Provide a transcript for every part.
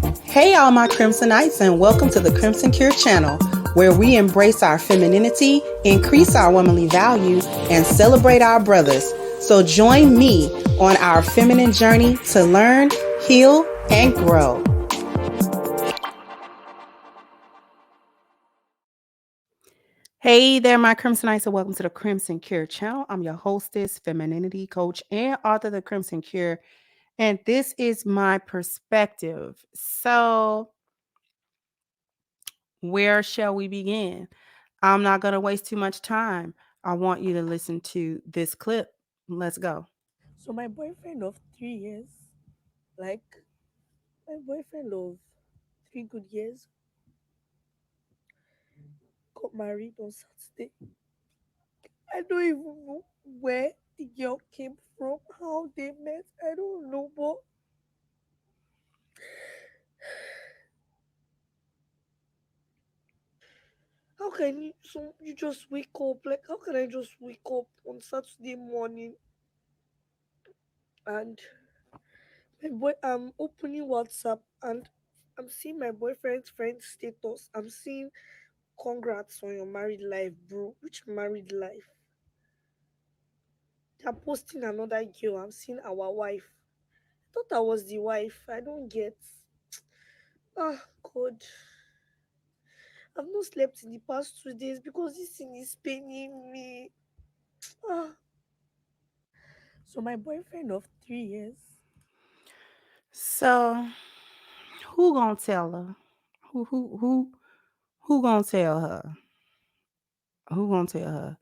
Hey, all my Crimsonites, and welcome to the Crimson Cure channel, where we embrace our femininity, increase our womanly value, and celebrate our brothers. So join me on our feminine journey to learn, heal, and grow. Hey there, my Crimsonites, and welcome to the Crimson Cure channel. I'm your hostess, femininity coach, and author of the Crimson Cure, and this is my perspective. So, where shall we begin? I'm not going to waste too much time. I want you to listen to this clip. Let's go. So my boyfriend of 3 years, like my boyfriend of 3 good years, got married on Saturday. I don't even know where the girl came from, how they met. I don't know, but how can you just wake up? Like how can I just wake up on Saturday morning and I'm opening WhatsApp and I'm seeing my boyfriend's friend status. I'm seeing congrats on your married life, bro. Which married life? They're posting another girl. I'm seeing our wife. I thought I was the wife. I don't get. Ah, God. I've not slept in the past 2 days because this thing is paining me. Ah. So my boyfriend of 3 years. So, who gonna tell her? Who gonna tell her? Who gonna tell her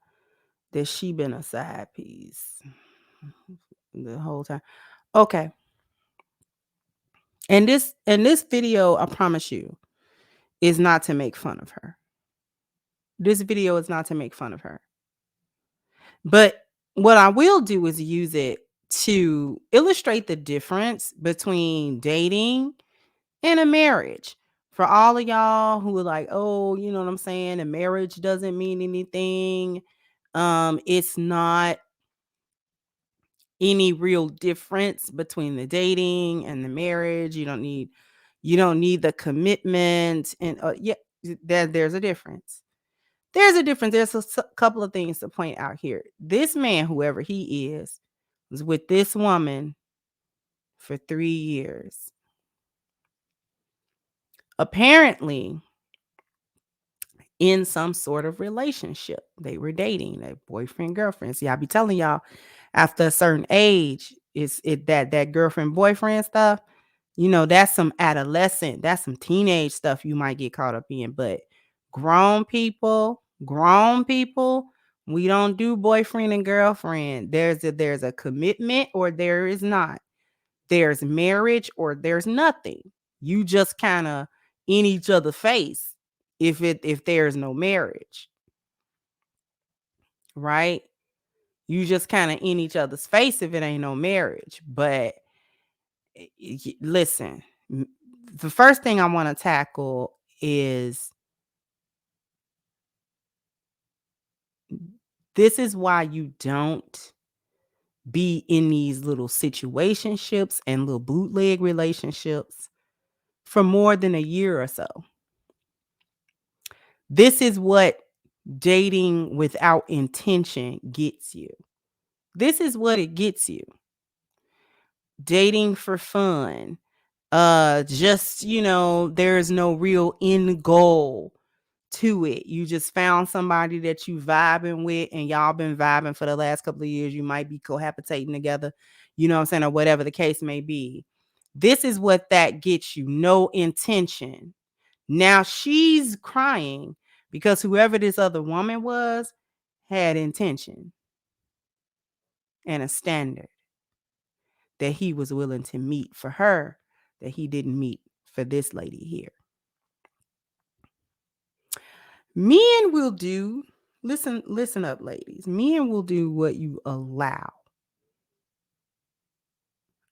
that she been a side piece the whole time? Okay. And this video, I promise you, is not to make fun of her. This video is not to make fun of her. But what I will do is use it to illustrate the difference between dating and a marriage. For all of y'all who are like, oh, you know what I'm saying? A marriage doesn't mean anything. It's not any real difference between the dating and the marriage. You don't need the commitment. And yeah, there's a difference. There's a difference. There's a couple of things to point out here. This man, whoever he is, was with this woman for 3 years. Apparently, in some sort of relationship. They were dating, a boyfriend, girlfriend. See, I be telling y'all, after a certain age, it's it that girlfriend boyfriend stuff. That's some adolescent, that's some teenage stuff you might get caught up in. But grown people, we don't do boyfriend and girlfriend. There's a commitment or there is not. There's marriage or there's nothing. You just kind of in each other's face if there's no marriage, right? You just kind of in each other's face if it ain't no marriage. But listen, the first thing I want to tackle is this is why you don't be in these little situationships and little bootleg relationships for more than a year or so. This is what dating without intention gets you. This is what it gets you. Dating for fun. Just, there's no real end goal to it. You just found somebody that you vibing with and y'all been vibing for the last couple of years. You might be cohabitating together, you know what I'm saying, or whatever the case may be. This is what that gets you. No intention. Now she's crying because whoever this other woman was had intention and a standard that he was willing to meet for her that he didn't meet for this lady here. Men will do, listen up, ladies. Men will do what you allow.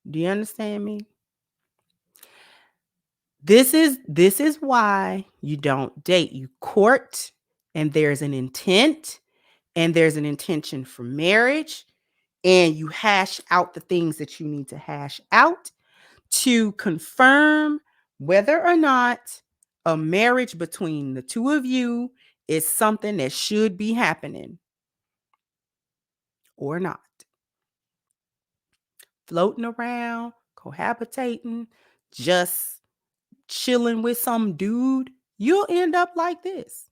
Do you understand me? This is why you don't date. You court and there's an intent and there's an intention for marriage and you hash out the things that you need to hash out to confirm whether or not a marriage between the two of you is something that should be happening or not. Floating around, cohabitating, just chilling with some dude, you'll end up like this.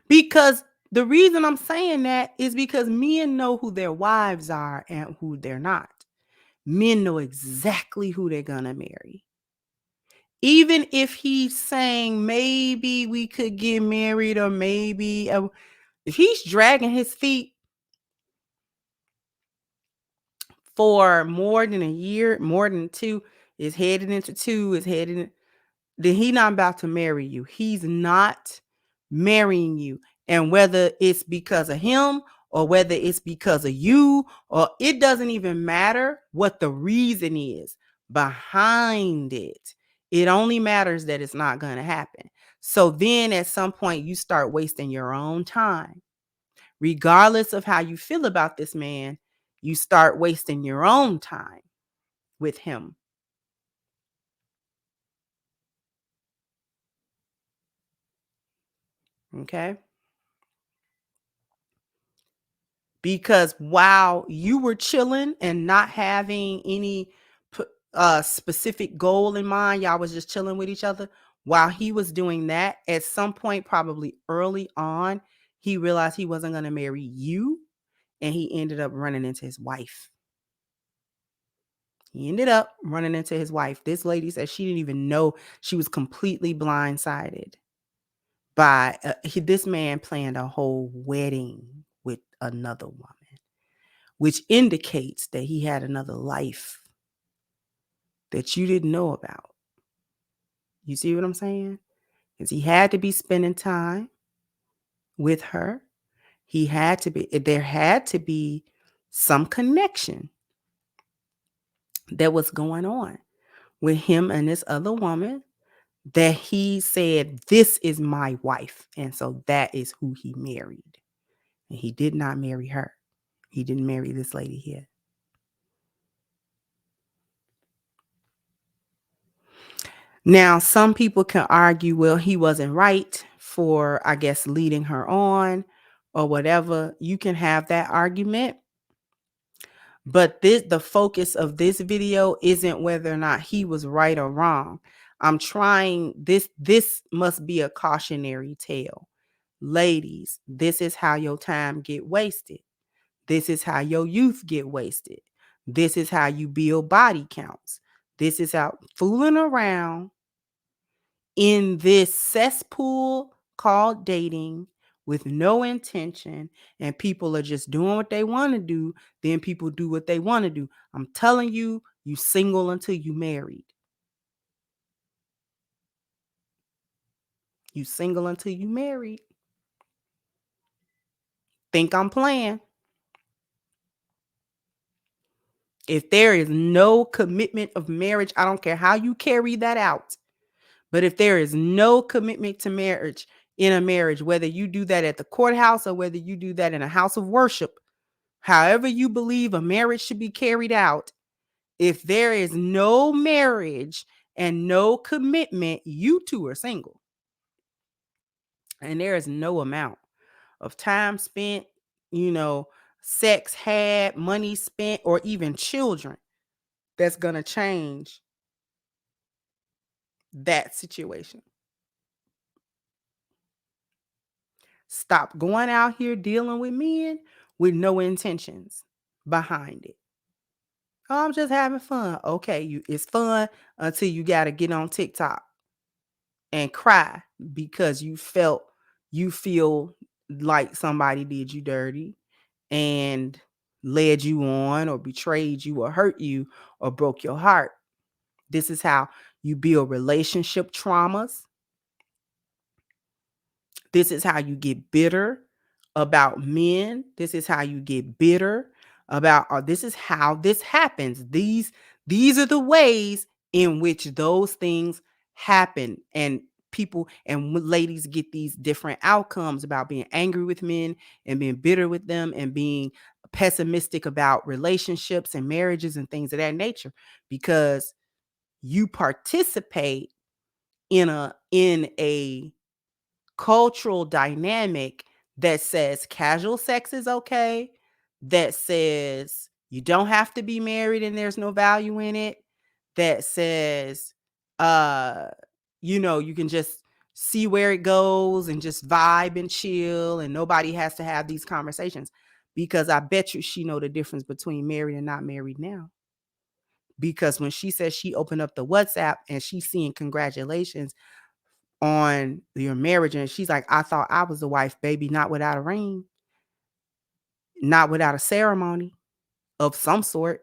Because the reason I'm saying that is because men know who their wives are and who they're not. Men know exactly who they're gonna marry. Even if he's saying maybe we could get married or maybe if he's dragging his feet for more than a year, more than two, is headed into two, is headed, then he not about to marry you. He's not marrying you. And whether it's because of him or whether it's because of you, or it doesn't even matter what the reason is behind it. It only matters that it's not going to happen. So then at some point you start wasting your own time. Regardless of how you feel about this man, you start wasting your own time with him. Okay? Because while you were chilling and not having any specific goal in mind, y'all was just chilling with each other. While he was doing that, at some point, probably early on, he realized he wasn't going to marry you, and he ended up running into his wife. He ended up running into his wife. This lady said she didn't even know, she was completely blindsided by this man planned a whole wedding with another woman, which indicates that he had another life that you didn't know about. You see what I'm saying? Because he had to be spending time with her. There had to be some connection that was going on with him and this other woman, that he said, this is my wife. And so that is who he married. And he did not marry her. He didn't marry this lady here. Now, some people can argue, well, he wasn't right for, I guess, leading her on or whatever. You can have that argument. But the focus of this video isn't whether or not he was right or wrong. This must be a cautionary tale. Ladies, this is how your time get wasted. This is how your youth get wasted. This is how you build body counts. This is how fooling around in this cesspool called dating with no intention, and people are just doing what they want to do, then people do what they want to do. I'm telling you, you single until you married. You single until you married. Think I'm playing? If there is no commitment of marriage, I don't care how you carry that out. But if there is no commitment to marriage in a marriage, whether you do that at the courthouse or whether you do that in a house of worship, however you believe a marriage should be carried out, if there is no marriage and no commitment, you two are single. And there is no amount of time spent, sex had, money spent, or even children that's going to change that situation. Stop going out here dealing with men with no intentions behind it. Oh, I'm just having fun. Okay, it's fun until you got to get on TikTok and cry because you feel like somebody did you dirty and led you on or betrayed you or hurt you or broke your heart. This is how you build relationship traumas. This is how you get bitter about men. This is how you get bitter about, or this is how this happens. These are the ways in which those things happen. And people and ladies get these different outcomes about being angry with men and being bitter with them and being pessimistic about relationships and marriages and things of that nature, because you participate in a cultural dynamic that says casual sex is okay, that says you don't have to be married and there's no value in it, that says uh you can just see where it goes and just vibe and chill and nobody has to have these conversations, because I bet you she know the difference between married and not married now. Because when she says she opened up the WhatsApp and she's seeing congratulations on your marriage, and she's like, I thought I was the wife, baby, not without a ring, not without a ceremony of some sort,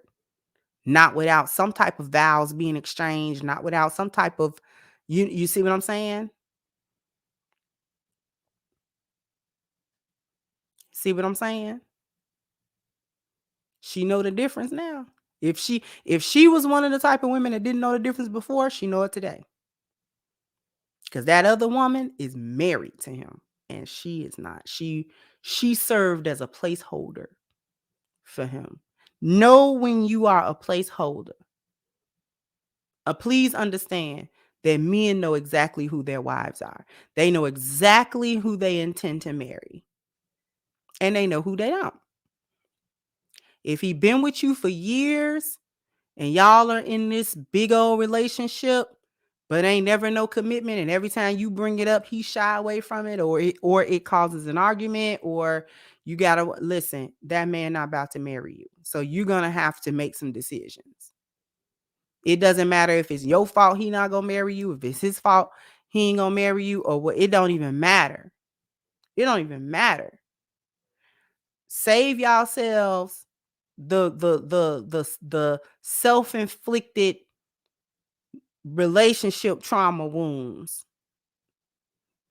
not without some type of vows being exchanged, not without some type of, you see what I'm saying? See what I'm saying? She know the difference now. If she was one of the type of women that didn't know the difference before, she know it today. Because that other woman is married to him and she is not. She served as a placeholder for him. Know when you are a placeholder. Please understand that men know exactly who their wives are. They know exactly who they intend to marry. And they know who they don't. If he been with you for years and y'all are in this big old relationship, but ain't never no commitment, and every time you bring it up, he shy away from it, or it causes an argument, or you gotta listen, that man not about to marry you. So you're gonna have to make some decisions. It doesn't matter if it's your fault he not gonna marry you, if it's his fault he ain't gonna marry you, or what. It don't even matter. It don't even matter. Save yourselves the self-inflicted relationship trauma wounds.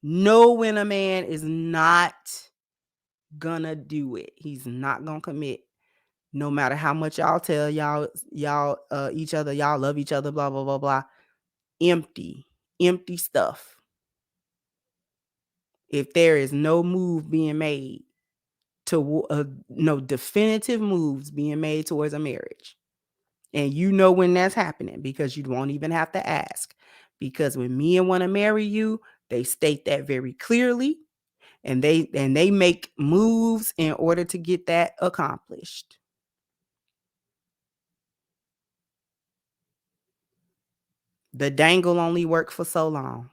Know when a man is not gonna do it. He's not gonna commit. No matter how much y'all tell y'all each other, y'all love each other, blah, blah, blah, blah. Empty stuff. If there is no move being made to no definitive moves being made towards a marriage. And you know when that's happening because you won't even have to ask. Because when men want to marry you, they state that very clearly, and they make moves in order to get that accomplished. The dangle only work for so long.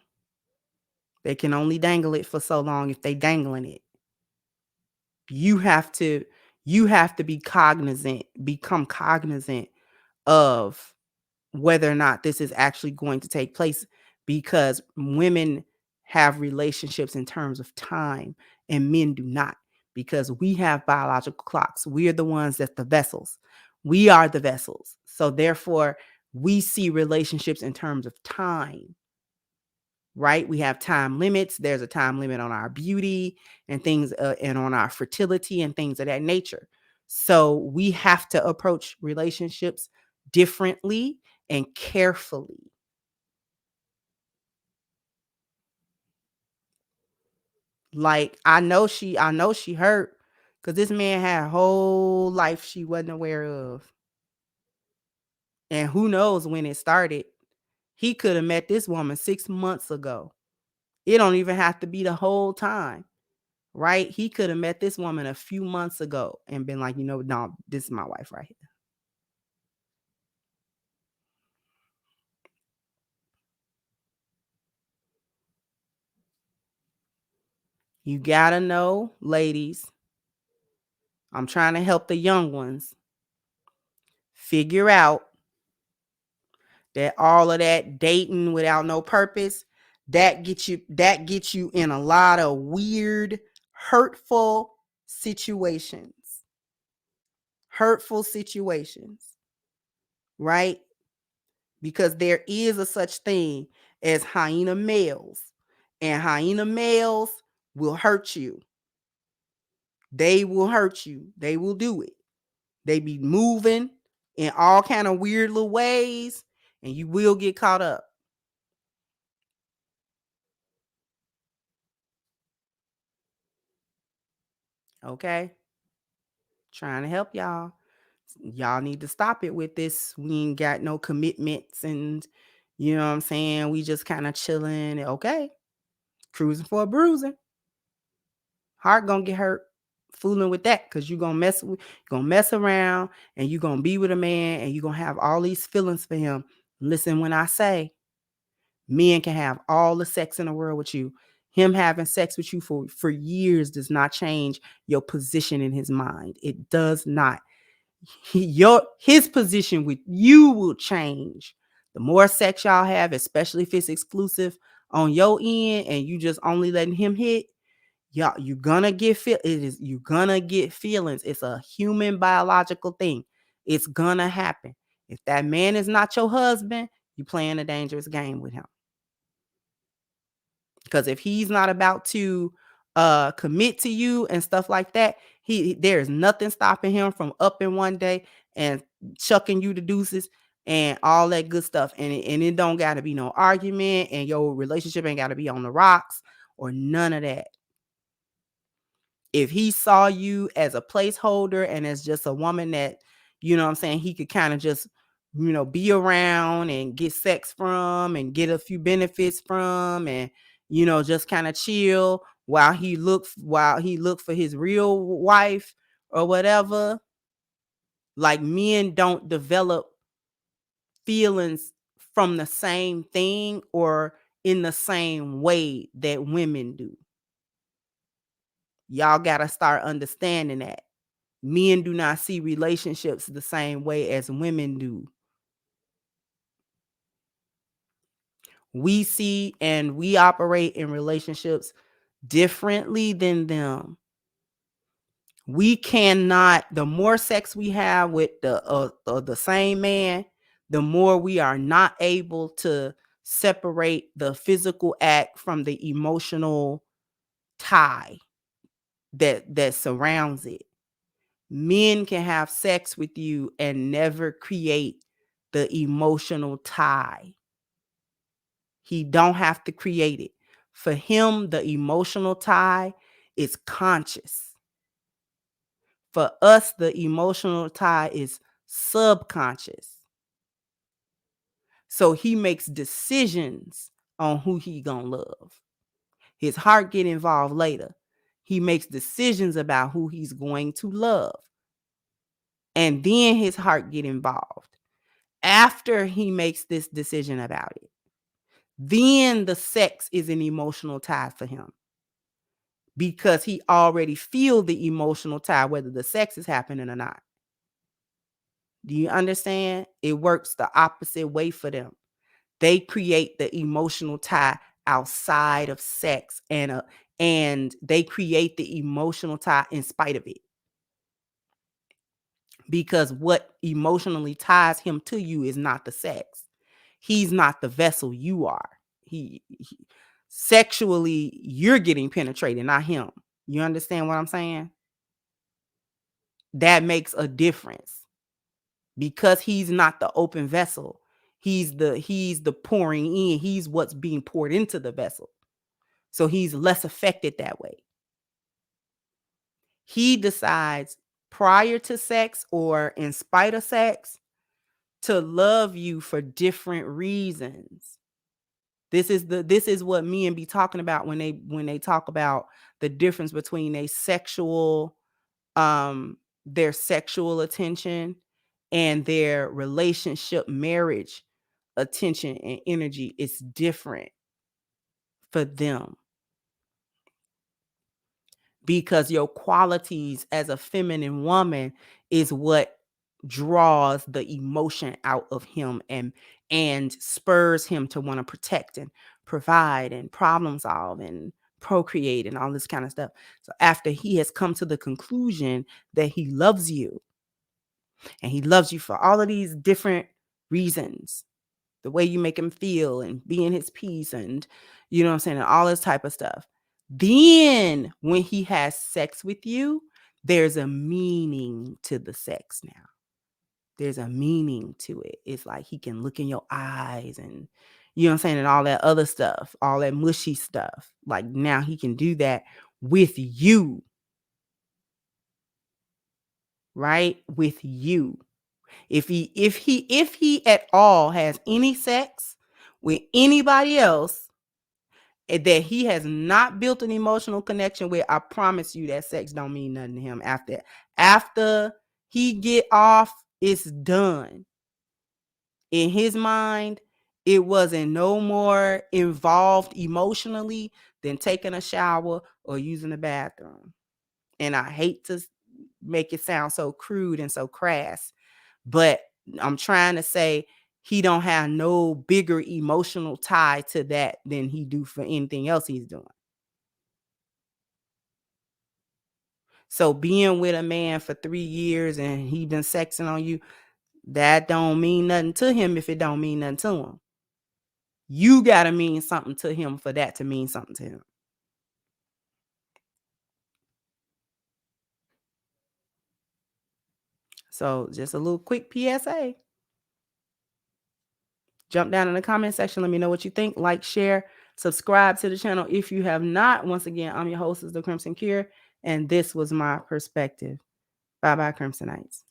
They can only dangle it for so long if they dangling it. You have to become cognizant of whether or not this is actually going to take place, because women have relationships in terms of time and men do not, because we have biological clocks. We are the ones that's the vessels. We are the vessels. So therefore, we see relationships in terms of time, right? We have time limits. There's a time limit on our beauty and things, and on our fertility and things of that nature. So we have to approach relationships differently and carefully. Like I know she hurt because this man had a whole life she wasn't aware of. And who knows when it started. He could have met this woman 6 months ago. It don't even have to be the whole time. Right? He could have met this woman a few months ago and been like, no, this is my wife right here. You gotta know, ladies, I'm trying to help the young ones figure out that all of that dating without no purpose, that gets you in a lot of weird, hurtful situations. Hurtful situations, right? Because there is a such thing as hyena males, and hyena males will hurt you. They will hurt you. They will do it. They be moving in all kind of weird little ways, and you will get caught up. Okay? Trying to help y'all. Y'all need to stop it with this. We ain't got no commitments, and you know what I'm saying? We just kind of chilling. Okay. Cruising for a bruising. Heart gonna get hurt fooling with that, because gonna mess around, and you gonna be with a man, and you gonna have all these feelings for him. Listen, when I say men can have all the sex in the world with you, him having sex with you for years does not change your position in his mind. It does not. His position with you will change. The more sex y'all have, especially if it's exclusive on your end and you just only letting him hit, y'all, you're gonna get you're gonna get feelings. It's a human biological thing. It's gonna happen. If that man is not your husband, you playing a dangerous game with him. Because if he's not about to commit to you and stuff like that, there's nothing stopping him from up in one day and chucking you the deuces and all that good stuff. And it don't got to be no argument, and your relationship ain't got to be on the rocks or none of that. If he saw you as a placeholder and as just a woman that, you know what I'm saying, he could kind of just, be around and get sex from and get a few benefits from, and, just kind of chill while he looked for his real wife or whatever. Like, men don't develop feelings from the same thing or in the same way that women do. Y'all got to start understanding that. Men do not see relationships the same way as women do. We see and we operate in relationships differently than them. We cannot, the more sex we have with the same man, the more we are not able to separate the physical act from the emotional tie that surrounds it. Men can have sex with you and never create the emotional tie. He don't have to create it. For him, the emotional tie is conscious. For us, the emotional tie is subconscious. So he makes decisions on who he gonna love. His heart get involved later. He makes decisions about who he's going to love. And then his heart get involved after he makes this decision about it. Then the sex is an emotional tie for him, because he already feel the emotional tie, whether the sex is happening or not. Do you understand? It works the opposite way for them. They create the emotional tie outside of sex, and they create the emotional tie in spite of it. Because what emotionally ties him to you is not the sex. He's not the vessel, you are. He sexually, you're getting penetrated, not him. You understand what I'm saying? That makes a difference. Because he's not the open vessel. He's the pouring in. He's what's being poured into the vessel. So he's less affected that way. He decides prior to sex or in spite of sex to love you for different reasons. This is what men be talking about when they talk about the difference between their sexual attention and their relationship marriage attention and energy. Is different for them, because your qualities as a feminine woman is what draws the emotion out of him and spurs him to want to protect and provide and problem solve and procreate and all this kind of stuff. So after he has come to the conclusion that he loves you, and he loves you for all of these different reasons, the way you make him feel and being his peace, and you know what I'm saying, and all this type of stuff. Then when he has sex with you, there's a meaning to the sex now. There's a meaning to it. It's like he can look in your eyes and, you know what I'm saying, and all that other stuff, all that mushy stuff. Like, now he can do that with you. right? With you. If he at all has any sex with anybody else that he has not built an emotional connection with, I promise you that sex don't mean nothing to him after he get off. It's done. In his mind, it wasn't no more involved emotionally than taking a shower or using the bathroom. And I hate to make it sound so crude and so crass, but I'm trying to say he don't have no bigger emotional tie to that than he do for anything else he's doing. So being with a man for 3 years and he been sexing on you, that don't mean nothing to him if it don't mean nothing to him. You got to mean something to him for that to mean something to him. So just a little quick PSA. Jump down in the comment section. Let me know what you think. Like, share, subscribe to the channel if you have not. Once again, I'm your host, The Crimson Cure, and this was my perspective. Bye-bye, Crimsonites.